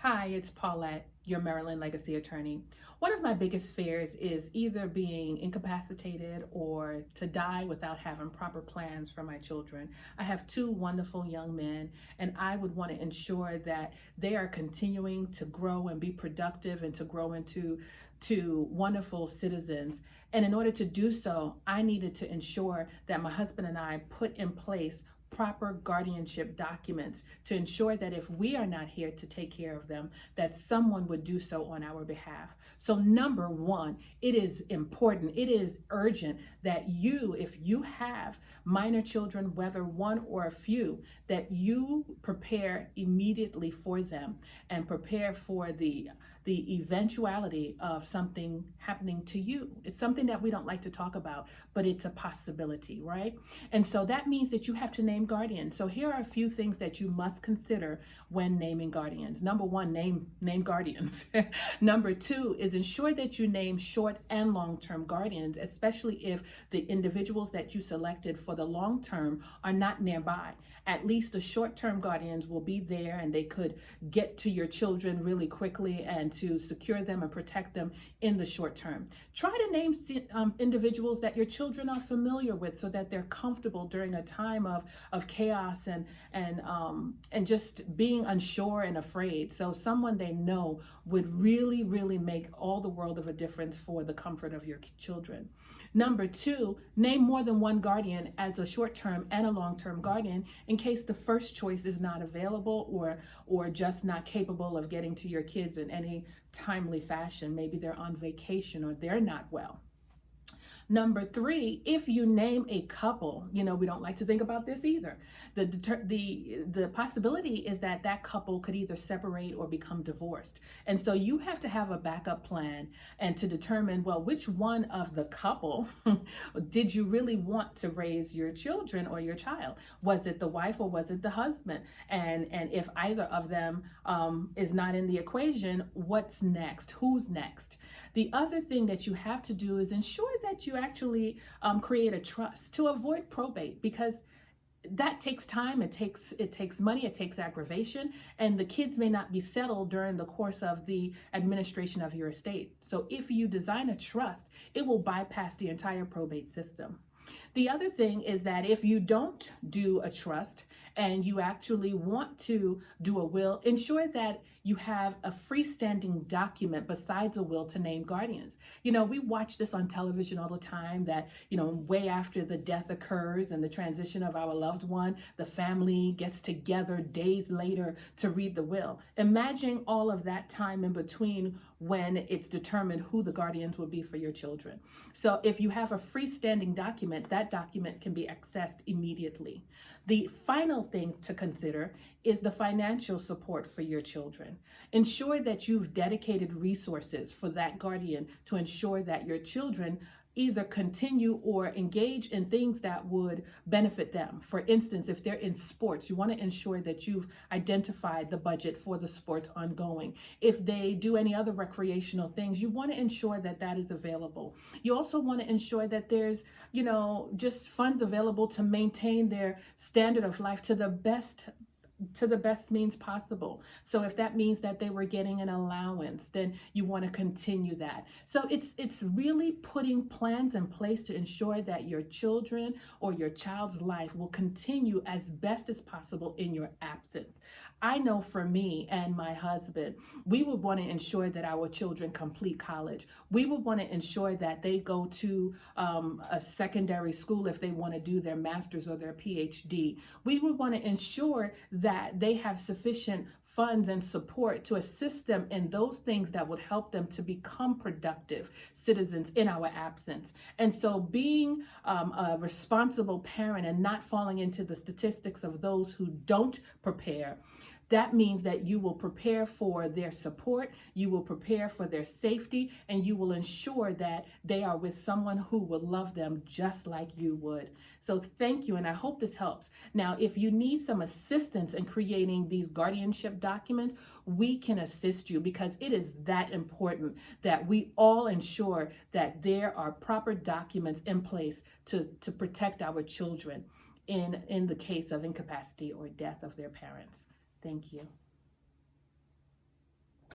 Hi, it's Paulette, your Maryland legacy attorney. One of my biggest fears is either being incapacitated or to die without having proper plans for my children. I have two wonderful young men, and I would want to ensure that they are continuing to grow and be productive and to grow into wonderful citizens. And in order to do so, I needed to ensure that my husband and I put in place proper guardianship documents to ensure that if we are not here to take care of them, that someone would do so on our behalf. So number one, it is important, it is urgent that you, if you have minor children, whether one or a few, that you prepare immediately for them and prepare for the eventuality of something happening to you. It's something that we don't like to talk about, but it's a possibility, right? And so that means that you have to name guardians. So here are a few things that you must consider when naming guardians. Number one, name guardians. Number two is ensure that you name short and long-term guardians, especially if the individuals that you selected for the long term are not nearby. At least the short-term guardians will be there and they could get to your children really quickly and to secure them and protect them in the short term. Try to name individuals that your children are familiar with so that they're comfortable during a time of chaos and just being unsure and afraid. So someone they know would really make all the world of a difference for the comfort of your children. Number two, name more than one guardian as a short-term and a long-term guardian in case the first choice is not available or just not capable of getting to your kids in any timely fashion. Maybe they're on vacation or they're not well. Number three, if you name a couple, we don't like to think about this either. The possibility is that that couple could either separate or become divorced. And so you have to have a backup plan and to determine, well, which one of the couple did you really want to raise your children or your child? Was it the wife or was it the husband? And if either of them is not in the equation, what's next? Who's next? The other thing that you have to do is ensure that you actually create a trust to avoid probate, because that takes time, it takes money, it takes aggravation, and the kids may not be settled during the course of the administration of your estate. So if you design a trust, it will bypass the entire probate system. The other thing is that if you don't do a trust and you actually want to do a will, ensure that you have a freestanding document besides a will to name guardians. We watch this on television all the time that, way after the death occurs and the transition of our loved one, the family gets together days later to read the will. Imagine all of that time in between when it's determined who the guardians will be for your children. So if you have a freestanding document, that document can be accessed immediately. The final thing to consider is the financial support for your children. Ensure that you've dedicated resources for that guardian to ensure that your children either continue or engage in things that would benefit them. For instance, if they're in sports, you want to ensure that you've identified the budget for the sport ongoing. If they do any other recreational things, you want to ensure that that is available. You also want to ensure that there's, just funds available to maintain their standard of life to the best means possible. So if that means that they were getting an allowance, then you want to continue that. So it's really putting plans in place to ensure that your children or your child's life will continue as best as possible in your absence. I know for me and my husband, we would want to ensure that our children complete college. We would want to ensure that they go to a secondary school if they want to do their master's or their PhD. We would want to ensure that they have sufficient funds and support to assist them in those things that would help them to become productive citizens in our absence. And so being a responsible parent and not falling into the statistics of those who don't prepare, that means that you will prepare for their support, you will prepare for their safety, and you will ensure that they are with someone who will love them just like you would. So thank you, and I hope this helps. Now, if you need some assistance in creating these guardianship documents, we can assist you, because it is that important that we all ensure that there are proper documents in place to protect our children in the case of incapacity or death of their parents. Thank you.